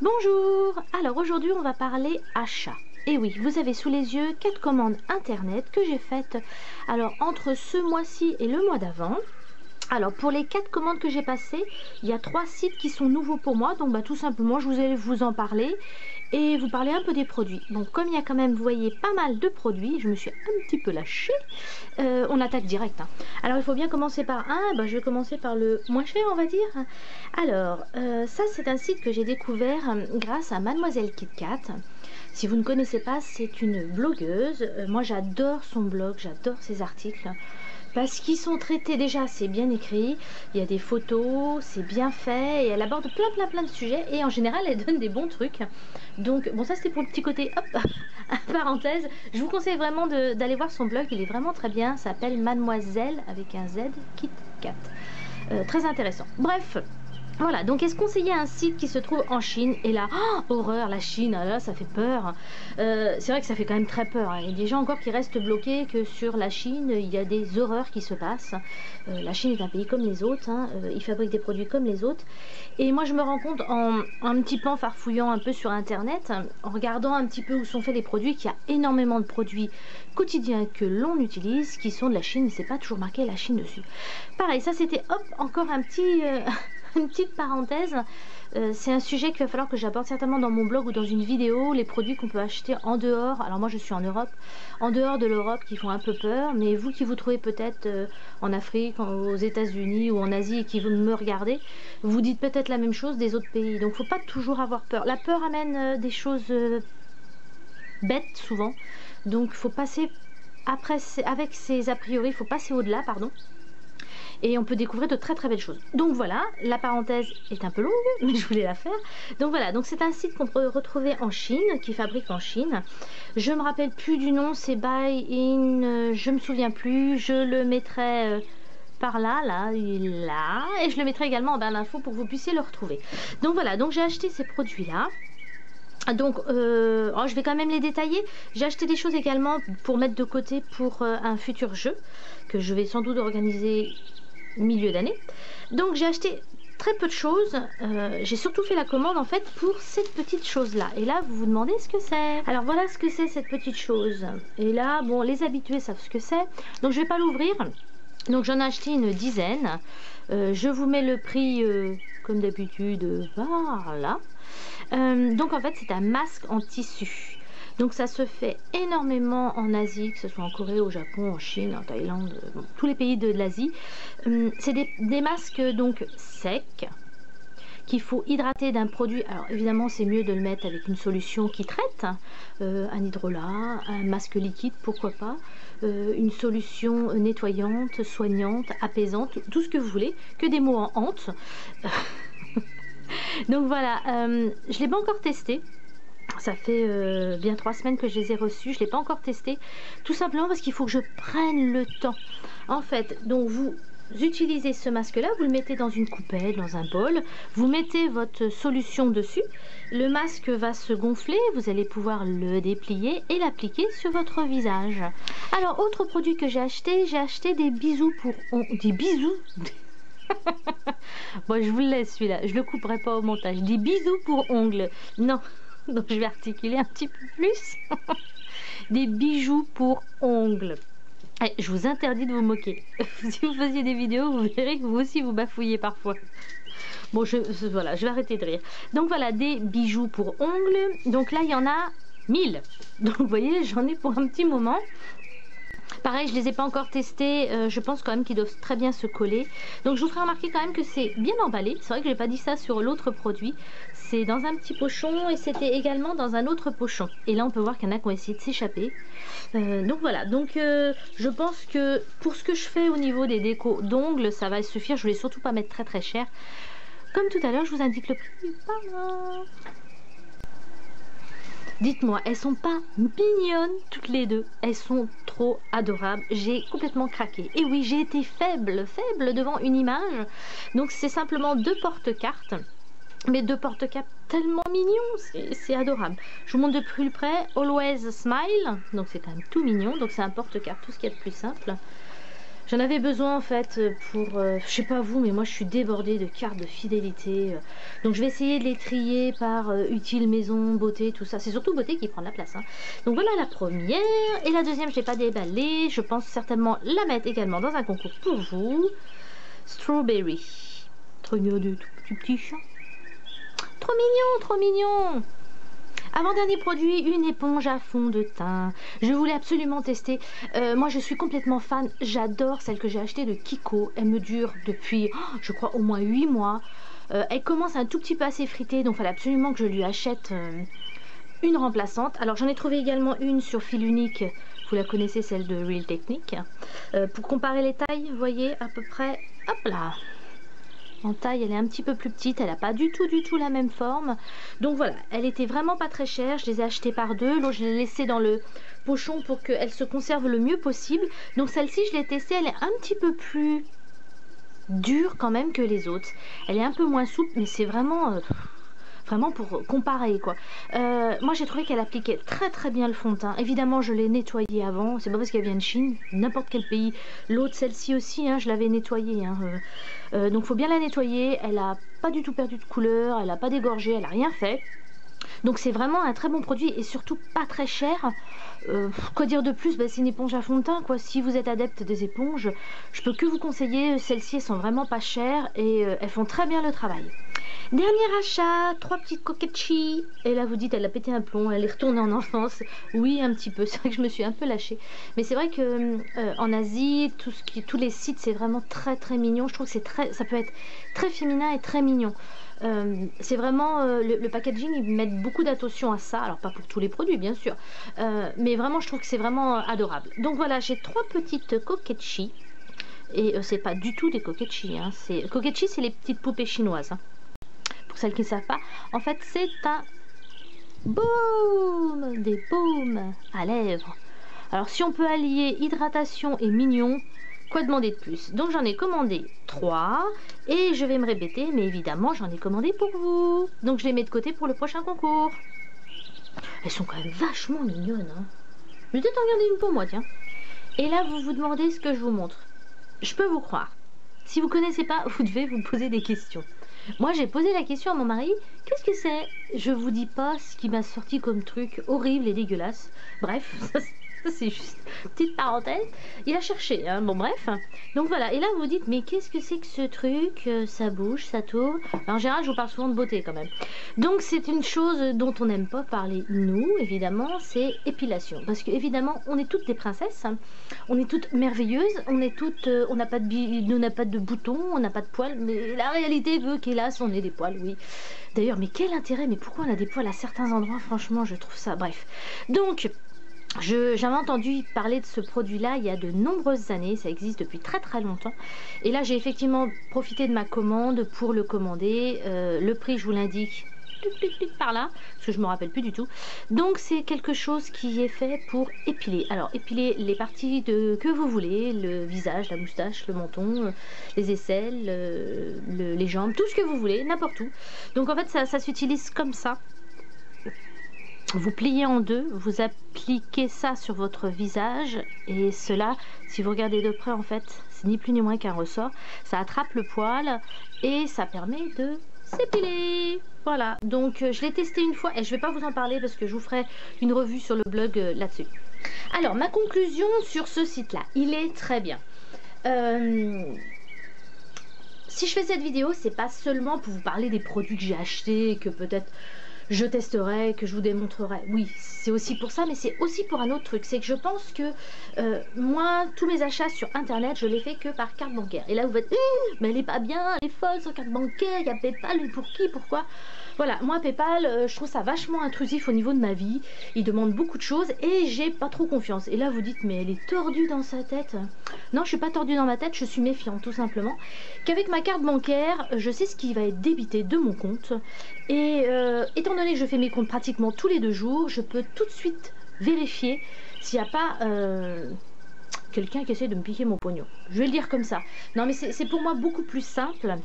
Bonjour. Alors aujourd'hui on va parler achat. Et oui, vous avez sous les yeux 4 commandes internet que j'ai faites alors entre ce mois-ci et le mois d'avant. Alors pour les 4 commandes que j'ai passées, il y a 3 sites qui sont nouveaux pour moi, donc tout simplement je vais vous en parler et vous parler un peu des produits. Donc comme il y a quand même, vous voyez, pas mal de produits, je me suis un petit peu lâchée, on attaque direct. Alors il faut bien commencer par un, je vais commencer par le moins cher on va dire. Alors ça c'est un site que j'ai découvert grâce à Mademoiselle KitKat. Si vous ne connaissez pas, c'est une blogueuse, moi j'adore son blog, j'adore ses articles. Parce qu'ils sont traités, déjà c'est bien écrit, il y a des photos, c'est bien fait et elle aborde plein de sujets et en général elle donne des bons trucs. Donc bon, ça c'était pour le petit côté, hop, parenthèse. Je vous conseille vraiment d'aller voir son blog, il est vraiment très bien, ça s'appelle Mademoiselle avec un Z, KitKat. Très intéressant. Bref. Voilà, donc est-ce conseiller un site qui se trouve en Chine? Et là, oh, horreur, la Chine, là, ça fait peur. C'est vrai que ça fait quand même très peur. Il y a des gens encore qui restent bloqués que sur la Chine, il y a des horreurs qui se passent. La Chine est un pays comme les autres, ils fabriquent des produits comme les autres. Et moi, je me rends compte en un petit peu en farfouillant un peu sur Internet, en regardant un petit peu où sont faits les produits, qu'il y a énormément de produits quotidiens que l'on utilise, qui sont de la Chine, mais c'est pas toujours marqué la Chine dessus. Pareil, ça c'était, hop, encore un petit... Une petite parenthèse, c'est un sujet qu'il va falloir que j'aborde certainement dans mon blog ou dans une vidéo, les produits qu'on peut acheter en dehors, alors moi je suis en Europe, en dehors de l'Europe qui font un peu peur, mais vous qui vous trouvez peut-être en Afrique, aux États-Unis ou en Asie et qui vous me regardez, vous dites peut-être la même chose des autres pays, donc faut pas toujours avoir peur. La peur amène des choses bêtes souvent, donc faut passer après, avec ces a priori, il faut passer au-delà, pardon. Et on peut découvrir de très belles choses. Donc voilà, la parenthèse est un peu longue, mais je voulais la faire. Donc voilà, donc c'est un site qu'on peut retrouver en Chine, qui fabrique en Chine. Je me rappelle plus du nom, c'est Buy In, je me souviens plus. Je le mettrai par là, et je le mettrai également en barre d'infos pour que vous puissiez le retrouver. Donc voilà, donc j'ai acheté ces produits-là. Donc, je vais quand même les détailler. J'ai acheté des choses également pour mettre de côté pour un futur jeu que je vais sans doute organiser milieu d'année. Donc j'ai acheté très peu de choses, j'ai surtout fait la commande en fait pour cette petite chose là, et là vous vous demandez ce que c'est. Alors voilà ce que c'est cette petite chose, et là bon, les habitués savent ce que c'est, donc je vais pas l'ouvrir. Donc j'en ai acheté une dizaine, je vous mets le prix comme d'habitude, voilà. Donc en fait c'est un masque en tissu. Donc ça se fait énormément en Asie, que ce soit en Corée, au Japon, en Chine, en Thaïlande, bon, tous les pays de l'Asie. C'est des masques donc secs qu'il faut hydrater d'un produit. Alors évidemment c'est mieux de le mettre avec une solution qui traite, un hydrolat, un masque liquide, pourquoi pas, une solution nettoyante, soignante, apaisante, tout ce que vous voulez, que des mots en hante. Donc voilà, je ne l'ai pas encore testé. Ça fait bien 3 semaines que je les ai reçus, je ne l'ai pas encore testé, tout simplement parce qu'il faut que je prenne le temps. En fait, donc vous utilisez ce masque-là, vous le mettez dans une coupelle, dans un bol, vous mettez votre solution dessus, le masque va se gonfler, vous allez pouvoir le déplier et l'appliquer sur votre visage. Alors, autre produit que j'ai acheté des bisous pour... Des bisous Bon, je vous le laisse celui-là, je le couperai pas au montage. Des bisous pour ongles. Non. Donc je vais articuler un petit peu plus. Des bijoux pour ongles. Allez, je vous interdis de vous moquer. Si vous faisiez des vidéos, vous verrez que vous aussi vous bafouillez parfois. Bon, voilà, je vais arrêter de rire. Donc voilà, des bijoux pour ongles. Donc là, il y en a 1000. Donc vous voyez, j'en ai pour un petit moment. Pareil, je les ai pas encore testés, je pense quand même qu'ils doivent très bien se coller. Donc je vous ferai remarquer quand même que c'est bien emballé. C'est vrai que j'ai pas dit ça sur l'autre produit. C'est dans un petit pochon et c'était également dans un autre pochon. Et là on peut voir qu'il y en a qui ont essayé de s'échapper. Donc voilà, donc je pense que pour ce que je fais au niveau des décos d'ongles, ça va suffire. Je voulais surtout pas mettre très cher. Comme tout à l'heure, je vous indique le prix. Voilà. Dites-moi, elles sont pas mignonnes toutes les deux? Elles sont trop adorables. J'ai complètement craqué. Et oui, j'ai été faible devant une image. Donc c'est simplement 2 porte-cartes. Mais 2 porte-cartes tellement mignons, c'est adorable. Je vous montre de plus près. Always Smile. Donc c'est quand même tout mignon. Donc c'est un porte-carte, tout ce qu'il y a de plus simple. J'en avais besoin en fait pour, je sais pas vous, mais moi je suis débordée de cartes de fidélité. Donc je vais essayer de les trier par utile, maison, beauté, tout ça. C'est surtout beauté qui prend de la place, hein. Donc voilà la première. Et la deuxième, je l'ai pas déballée. Je pense certainement la mettre également dans un concours pour vous. Strawberry. Trop mignon du tout petit chat. Trop mignon, trop mignon. Avant-dernier produit, une éponge à fond de teint. Je voulais absolument tester. Moi, je suis complètement fan. J'adore celle que j'ai achetée de Kiko. Elle me dure depuis, je crois, au moins 8 mois. Elle commence un tout petit peu à s'effriter, donc il fallait absolument que je lui achète une remplaçante. Alors, j'en ai trouvé également une sur fil unique. Vous la connaissez, celle de Real Technique. Pour comparer les tailles, vous voyez, à peu près, hop là. En taille, elle est un petit peu plus petite, elle n'a pas du tout la même forme. Donc voilà, elle était vraiment pas très chère. Je les ai achetées par deux. L'autre, je l'ai laissée dans le pochon pour qu'elle se conserve le mieux possible. Donc celle-ci, je l'ai testée, elle est un petit peu plus dure quand même que les autres. Elle est un peu moins souple, mais c'est vraiment... vraiment pour comparer quoi. Moi j'ai trouvé qu'elle appliquait très bien le fond de teint. Évidemment je l'ai nettoyée avant, c'est pas parce qu'elle vient de Chine, n'importe quel pays. L'autre, celle-ci aussi, hein, je l'avais nettoyée, hein. Donc faut bien la nettoyer. Elle a pas du tout perdu de couleur, elle a pas dégorgé, elle a rien fait. Donc c'est vraiment un très bon produit et surtout pas très cher. Quoi dire de plus, bah, c'est une éponge à fond de teint quoi. Si vous êtes adepte des éponges, je peux que vous conseiller. Celles-ci elles sont vraiment pas chères et elles font très bien le travail. Dernier achat, 3 petites coquetchis. Et là vous dites elle a pété un plomb, elle est retournée en enfance. Oui un petit peu, c'est vrai que je me suis un peu lâchée. Mais c'est vrai que en Asie, tous les sites c'est vraiment très mignon. Je trouve que ça peut être très féminin et très mignon. C'est vraiment le packaging, ils mettent beaucoup d'attention à ça. Alors pas pour tous les produits bien sûr, mais vraiment je trouve que c'est vraiment adorable. Donc voilà, j'ai 3 petites coquetchis. Et c'est pas du tout des coquetchis, hein. Coquetchis c'est les petites poupées chinoises, hein. Pour celles qui ne savent pas, en fait c'est un baume, des baumes à lèvres. Alors si on peut allier hydratation et mignon, quoi demander de plus? Donc j'en ai commandé 3 et je vais me répéter, mais évidemment j'en ai commandé pour vous. Donc je les mets de côté pour le prochain concours. Elles sont quand même vachement mignonnes, hein. Je vais peut-être en garder une pour moi, tiens. Et là vous vous demandez ce que je vous montre. Je peux vous croire. Si vous ne connaissez pas, vous devez vous poser des questions. Moi, j'ai posé la question à mon mari. Qu'est-ce que c'est? Je vous dis pas ce qui m'a sorti comme truc horrible et dégueulasse. Bref, ça c'est juste une petite parenthèse. Il a cherché, hein. Bon bref. Donc voilà, et là vous vous dites, mais qu'est-ce que c'est que ce truc? Ça bouge, ça tourne. En général, je vous parle souvent de beauté quand même. Donc c'est une chose dont on n'aime pas parler, nous, évidemment, c'est épilation. Parce que évidemment, on est toutes des princesses, hein. On est toutes merveilleuses, on est toutes, on n'a pas de boutons, on n'a pas de poils, mais la réalité veut qu'hélas, on ait des poils, oui. D'ailleurs, mais quel intérêt? Mais pourquoi on a des poils à certains endroits? Franchement, je trouve ça, bref. Donc... j'avais entendu parler de ce produit-là il y a de nombreuses années, ça existe depuis très longtemps. Et là, j'ai effectivement profité de ma commande pour le commander. Le prix, je vous l'indique par là, parce que je me rappelle plus du tout. Donc, c'est quelque chose qui est fait pour épiler. Alors, épiler les parties que vous voulez, le visage, la moustache, le menton, les aisselles, les jambes, tout ce que vous voulez, n'importe où. Donc, en fait, ça s'utilise comme ça. Vous pliez en deux, vous appliquez ça sur votre visage et cela, si vous regardez de près en fait, c'est ni plus ni moins qu'un ressort. Ça attrape le poil et ça permet de s'épiler. Voilà, donc je l'ai testé une fois et je ne vais pas vous en parler parce que je vous ferai une revue sur le blog là-dessus. Alors, ma conclusion sur ce site-là, il est très bien. Si je fais cette vidéo, c'est pas seulement pour vous parler des produits que j'ai achetés et que peut-être... je testerai, que je vous démontrerai. Oui, c'est aussi pour ça, mais c'est aussi pour un autre truc. C'est que je pense que moi, tous mes achats sur Internet, je les fais que par carte bancaire. Et là, vous faites, mais elle est pas bien, elle est folle sans carte bancaire, il y a PayPal, mais pour qui, pourquoi? Voilà, moi, PayPal, je trouve ça vachement intrusif au niveau de ma vie. Il demande beaucoup de choses et j'ai pas trop confiance. Et là, vous dites, mais elle est tordue dans sa tête. Non, je suis pas tordue dans ma tête, je suis méfiante, tout simplement. Qu'avec ma carte bancaire, je sais ce qui va être débité de mon compte. Et étant donné que je fais mes comptes pratiquement tous les 2 jours, je peux tout de suite vérifier s'il n'y a pas quelqu'un qui essaie de me piquer mon pognon. Je vais le dire comme ça. Non mais c'est pour moi beaucoup plus simple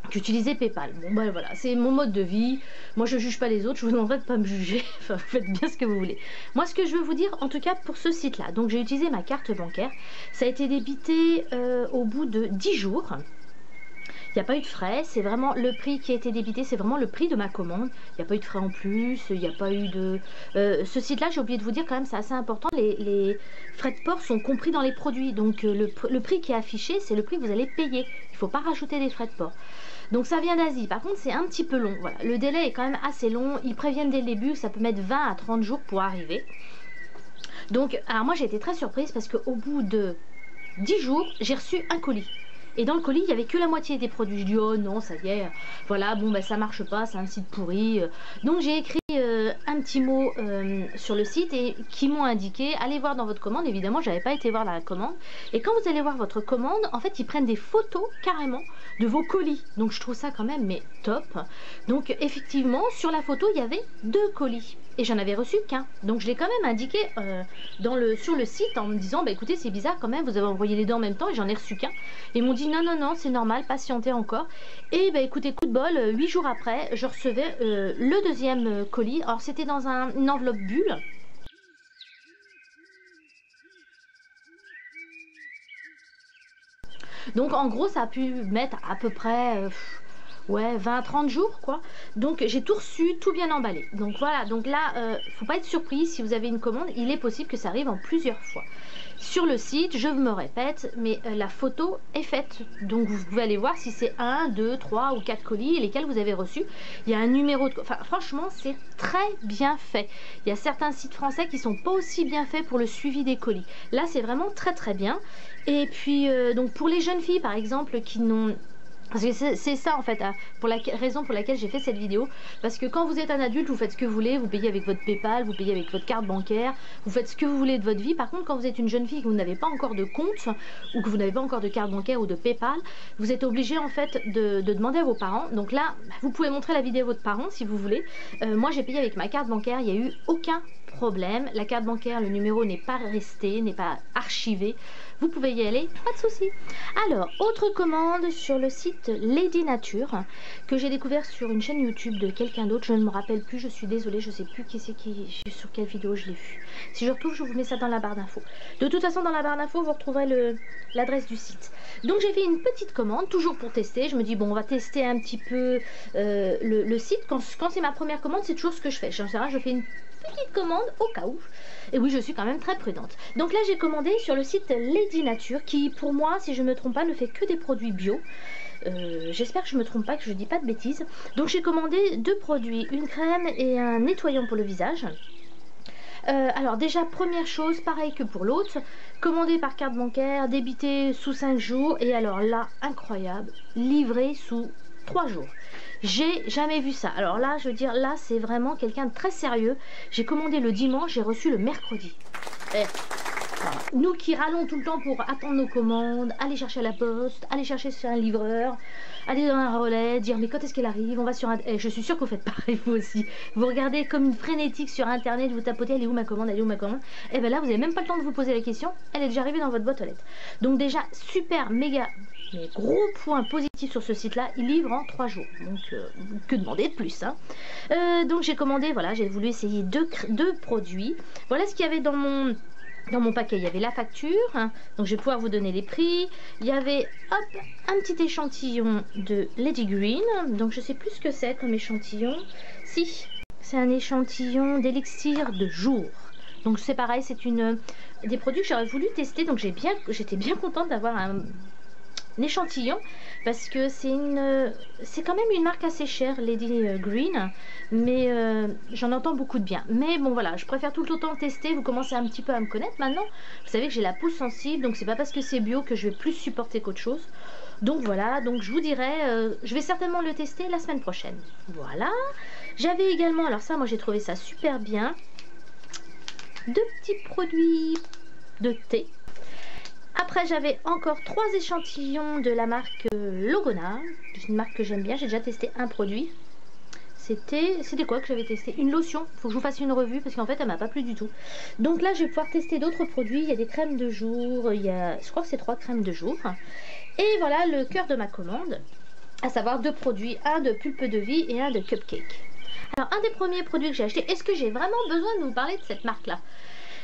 qu'utiliser PayPal. Bon ben voilà, c'est mon mode de vie. Moi je juge pas les autres, je vous demanderai de pas me juger. Enfin, vous faites bien ce que vous voulez. Moi ce que je veux vous dire, en tout cas pour ce site là, donc j'ai utilisé ma carte bancaire. Ça a été débité au bout de 10 jours. Il n'y a pas eu de frais, c'est vraiment le prix qui a été débité, c'est vraiment le prix de ma commande. Il n'y a pas eu de frais en plus, il n'y a pas eu de... ce site-là, j'ai oublié de vous dire quand même, c'est assez important, les frais de port sont compris dans les produits. Donc le prix qui est affiché, c'est le prix que vous allez payer. Il ne faut pas rajouter des frais de port. Donc ça vient d'Asie, par contre c'est un petit peu long. Voilà. Le délai est quand même assez long, ils préviennent dès le début que ça peut mettre 20 à 30 jours pour arriver. Donc, alors moi j'ai été très surprise parce qu'au bout de 10 jours, j'ai reçu un colis. Et dans le colis, il n'y avait que la moitié des produits. Je dis, oh non, ça y est, voilà, bon, ben ça marche pas, c'est un site pourri. Donc j'ai écrit un petit mot sur le site et qui m'ont indiqué, allez voir dans votre commande. Évidemment, j'avais pas été voir la commande. Et quand vous allez voir votre commande, en fait, ils prennent des photos carrément de vos colis. Donc je trouve ça quand même, mais top. Donc effectivement, sur la photo, il y avait 2 colis. Et j'en avais reçu qu'un. Donc je l'ai quand même indiqué sur le site en me disant, bah écoutez, c'est bizarre quand même, vous avez envoyé les deux en même temps et j'en ai reçu qu'un. Ils m'ont dit non, non, non, c'est normal, patientez encore. Et bah écoutez, coup de bol, 8 jours après, je recevais le deuxième colis. Alors c'était dans une enveloppe bulle. Donc en gros, ça a pu mettre à peu près... ouais, 20-30 jours quoi. Donc j'ai tout reçu, tout bien emballé. Donc voilà, donc là, faut pas être surpris si vous avez une commande, il est possible que ça arrive en plusieurs fois. Sur le site, je me répète, mais la photo est faite. Donc vous pouvez aller voir si c'est 1, 2, 3 ou 4 colis et lesquels vous avez reçus. Il y a un numéro de... Enfin franchement, c'est très bien fait. Il y a certains sites français qui sont pas aussi bien faits pour le suivi des colis. Là, c'est vraiment très très bien. Et puis, donc pour les jeunes filles par exemple qui n'ont... Parce que c'est ça en fait, pour la raison pour laquelle j'ai fait cette vidéo. Parce que quand vous êtes un adulte, vous faites ce que vous voulez, vous payez avec votre PayPal, vous payez avec votre carte bancaire, vous faites ce que vous voulez de votre vie. Par contre, quand vous êtes une jeune fille et que vous n'avez pas encore de compte, ou que vous n'avez pas encore de carte bancaire ou de PayPal, vous êtes obligé en fait de demander à vos parents. Donc là, vous pouvez montrer la vidéo à votre parent si vous voulez. Moi j'ai payé avec ma carte bancaire, il n'y a eu aucun problème. La carte bancaire, le numéro n'est pas resté, n'est pas archivé. Vous pouvez y aller, pas de souci. Alors, autre commande sur le site Lady Nature que j'ai découvert sur une chaîne YouTube de quelqu'un d'autre. Je ne me rappelle plus, je suis désolée, je sais plus qui c'est sur quelle vidéo je l'ai vu. Si je retrouve, je vous mets ça dans la barre d'infos. De toute façon, dans la barre d'infos, vous retrouverez l'adresse du site. Donc, j'ai fait une petite commande, toujours pour tester. Je me dis, bon, on va tester un petit peu le site. Quand c'est ma première commande, c'est toujours ce que je fais. Je fais une petite commande au cas où. Et oui, je suis quand même très prudente. Donc là, j'ai commandé sur le site Lady Nature, qui pour moi, si je ne me trompe pas, ne fait que des produits bio. J'espère que je ne me trompe pas, que je ne dis pas de bêtises. Donc j'ai commandé 2 produits, une crème et un nettoyant pour le visage. Alors déjà, première chose, pareil que pour l'autre, commandé par carte bancaire, débité sous 5 jours. Et alors là, incroyable, livré sous 3 jours. J'ai jamais vu ça. Alors là, je veux dire, là, c'est vraiment quelqu'un de très sérieux. J'ai commandé le dimanche, j'ai reçu le mercredi. Voilà. Nous qui râlons tout le temps pour attendre nos commandes, aller chercher à la poste, aller chercher sur un livreur, aller dans un relais, dire mais quand est-ce qu'elle arrive, on va sur un... je suis sûre que vous faites pareil vous aussi. Vous regardez comme une frénétique sur internet, vous tapotez elle est où ma commande, elle est où ma commande. Et bien là, vous n'avez même pas le temps de vous poser la question, elle est déjà arrivée dans votre boîte aux lettres. Donc déjà, super, méga... Mais gros point positif sur ce site là, il livre en 3 jours, donc que demander de plus hein. Donc j'ai commandé, voilà, j'ai voulu essayer deux produits. Voilà ce qu'il y avait dans mon paquet. Il y avait la facture, hein, donc je vais pouvoir vous donner les prix. Il y avait hop un petit échantillon de Lady Green, donc je sais plus ce que c'est comme échantillon. Si, c'est un échantillon d'élixir de jour. Donc c'est pareil, c'est des produits que j'aurais voulu tester, donc j'étais bien contente d'avoir un échantillon parce que c'est quand même une marque assez chère, Lady Green, mais j'en entends beaucoup de bien. Mais bon voilà, je préfère tout le temps tester. Vous commencez un petit peu à me connaître maintenant, vous savez que j'ai la peau sensible, donc c'est pas parce que c'est bio que je vais plus supporter qu'autre chose. Donc voilà, donc je vous dirai, je vais certainement le tester la semaine prochaine. Voilà, j'avais également, alors ça moi j'ai trouvé ça super bien, 2 petits produits de thé. Après, j'avais encore 3 échantillons de la marque Logona. C'est une marque que j'aime bien. J'ai déjà testé un produit. C'était quoi que j'avais testé? Une lotion. Il faut que je vous fasse une revue parce qu'en fait, elle m'a pas plu du tout. Donc là, je vais pouvoir tester d'autres produits. Il y a des crèmes de jour. Je crois que c'est 3 crèmes de jour. Et voilà le cœur de ma commande. à savoir 2 produits, un de pulpe de vie et un de cupcake. Alors un des premiers produits que j'ai acheté, est-ce que j'ai vraiment besoin de vous parler de cette marque-là?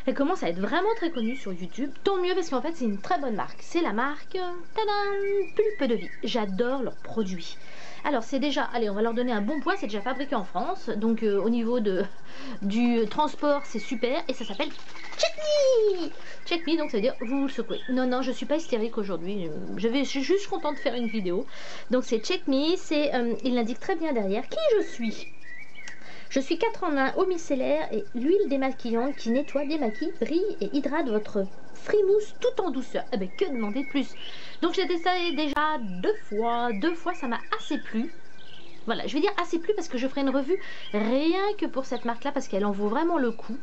Elle commence à être vraiment très connue sur YouTube, tant mieux parce qu'en fait c'est une très bonne marque. C'est la marque tadam, Pulpe de Vie. J'adore leurs produits. Alors c'est déjà, allez on va leur donner un bon poids, c'est déjà fabriqué en France, donc au niveau du transport c'est super et ça s'appelle Check Me. Check Me, donc ça veut dire vous le secouez. Non, non, je suis pas hystérique aujourd'hui, je suis juste contente de faire une vidéo. Donc c'est Check Me, il l'indique très bien derrière qui je suis. Je suis 4 en 1 eau micellaire et l'huile démaquillante qui nettoie, démaquille, brille et hydrate votre frimousse tout en douceur. Eh ben, que demander de plus? Donc j'ai testé déjà 2 fois, ça m'a assez plu. Voilà, je vais dire assez plu parce que je ferai une revue rien que pour cette marque là parce qu'elle en vaut vraiment le coup.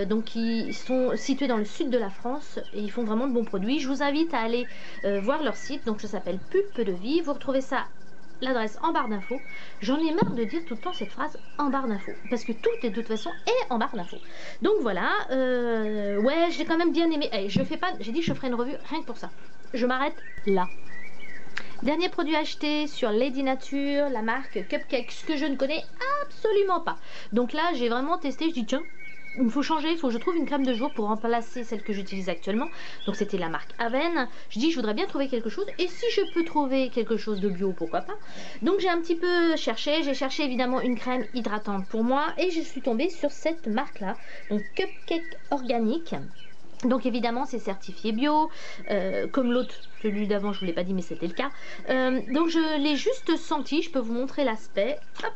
Donc ils sont situés dans le sud de la France et ils font vraiment de bons produits. Je vous invite à aller voir leur site, donc ça s'appelle Pulpe de Vie. Vous retrouvez ça, l'adresse en barre d'infos. J'en ai marre de dire tout le temps cette phrase en barre d'infos parce que tout est de toute façon est en barre d'infos. Donc voilà, ouais, j'ai quand même bien aimé. Allez, je fais pas, j'ai dit que je ferai une revue rien que pour ça. Je m'arrête là. Dernier produit acheté sur Lady Nature, la marque Cupcake, ce que je ne connais absolument pas. Donc là, j'ai vraiment testé, je dis tiens, il me faut changer, il faut que je trouve une crème de jour pour remplacer celle que j'utilise actuellement. Donc c'était la marque Aven. Je dis je voudrais bien trouver quelque chose et si je peux trouver quelque chose de bio, pourquoi pas. Donc j'ai un petit peu cherché, j'ai cherché évidemment une crème hydratante pour moi et je suis tombée sur cette marque là, donc Cupcake organique. Donc évidemment c'est certifié bio, comme l'autre, celui d'avant je vous l'ai pas dit mais c'était le cas. Donc je l'ai juste senti, je peux vous montrer l'aspect. Hop,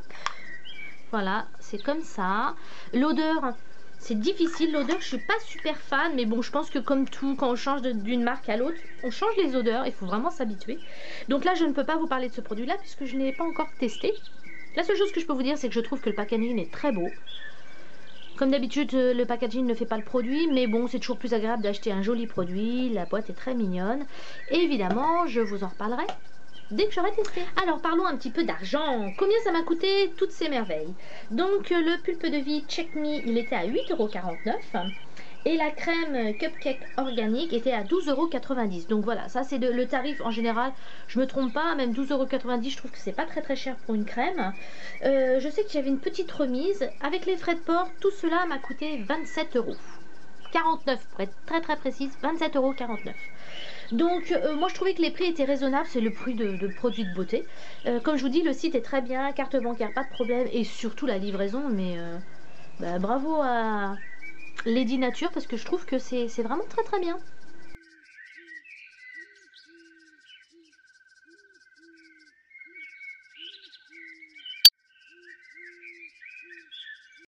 voilà, c'est comme ça. L'odeur, c'est difficile, l'odeur je suis pas super fan, mais bon je pense que comme tout, quand on change d'une marque à l'autre, on change les odeurs, il faut vraiment s'habituer. Donc là je ne peux pas vous parler de ce produit là puisque je ne l'ai pas encore testé. La seule chose que je peux vous dire c'est que je trouve que le packaging est très beau. Comme d'habitude, le packaging ne fait pas le produit, mais bon, c'est toujours plus agréable d'acheter un joli produit. La boîte est très mignonne. Et évidemment, je vous en reparlerai dès que j'aurai testé. Alors, parlons un petit peu d'argent. Combien ça m'a coûté toutes ces merveilles? Donc, le Pulpe de Vie Check Me, il était à 8,49 €. Et la crème Cupcake organique était à 12,90 €. Donc voilà, ça c'est le tarif en général. Je me trompe pas, même 12,90 €, je trouve que c'est pas très cher pour une crème. Je sais que j'avais une petite remise. Avec les frais de port, tout cela m'a coûté 27,49 € pour être très précise, 27,49 €. Donc moi je trouvais que les prix étaient raisonnables, c'est le prix de produits de beauté. Comme je vous dis, le site est très bien, carte bancaire, pas de problème, et surtout la livraison, mais bravo à Lady Nature parce que je trouve que c'est vraiment très bien.